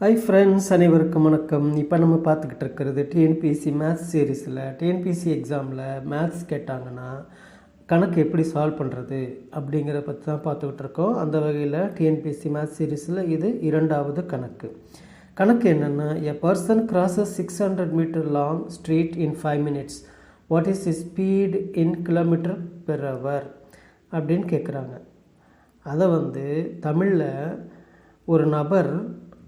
Hi friends, அனைவருக்கும் வணக்கம். இப்போ நம்ம பார்த்துக்கிட்டு இருக்கிறது டிஎன்பிஎஸ்சி மேத்ஸ் சீரீஸில் டிஎன்பிஎஸ்சி எக்ஸாமில் மேத்ஸ் கேட்டாங்கன்னா கணக்கு எப்படி சால்வ் பண்ணுறது அப்படிங்கிற பற்றி தான் பார்த்துக்கிட்டு இருக்கோம். அந்த வகையில் டிஎன்பிஎஸ்சி மேத்ஸ் சீரீஸில் இது இரண்டாவது கணக்கு என்னென்னா, a person crosses 600 metre long street in 5 minutes. What is the speed in kilometre per hour அப்படின்னு கேட்குறாங்க. அதை தமிழில் ஒரு நபர்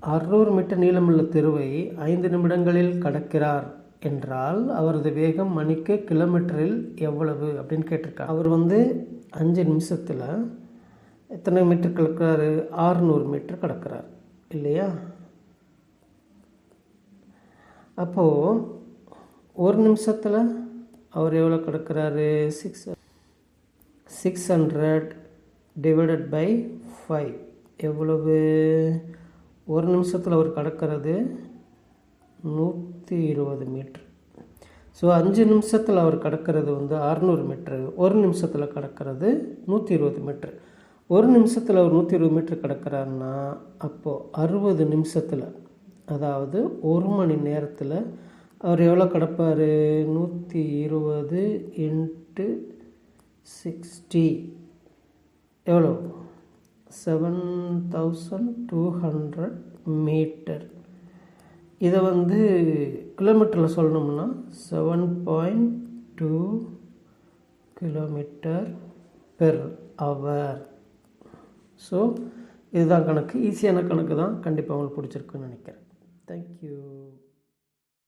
600 மீட்டர் நீளமுள்ள தெருவை 5 நிமிடங்களில் கடக்கிறார் என்றால் அவரது வேகம் மணிக்கு கிலோமீட்டரில் எவ்வளவு அப்படின்னு கேட்டிருக்கார். அவர் 5 நிமிஷத்தில் எத்தனை மீட்டர் கடக்கிறாரு? 600 மீட்டர் கடக்கிறார் இல்லையா? அப்போது ஒரு நிமிஷத்தில் அவர் எவ்வளோ கடக்கிறாரு? 600 டிவைடட் பை 5 எவ்வளவு? ஒரு நிமிஷத்தில் அவர் கடக்கிறது 120 மீட்ரு. ஸோ 5 நிமிஷத்தில் அவர் கடக்கிறது 600 மீட்ரு, ஒரு நிமிஷத்தில் கடக்கிறது 120 மீட்ரு. ஒரு நிமிஷத்தில் அவர் 120 மீட்ரு கடக்கிறாருன்னா அப்போது 60 நிமிஷத்தில், அதாவது ஒரு மணி நேரத்தில் அவர் எவ்வளோ கடப்பார்? 120 × 60 எவ்வளோ? 7200 மீட்டர். இதை கிலோமீட்டரில் சொல்லணும்னா 7.2 கிலோமீட்டர் பெர் ஹவர். ஸோ இதுதான் கணக்கு. ஈஸியான கணக்கு தான். கண்டிப்பாக உங்களுக்கு பிடிச்சிருக்குன்னு நினைக்கிறேன். தேங்க்யூ.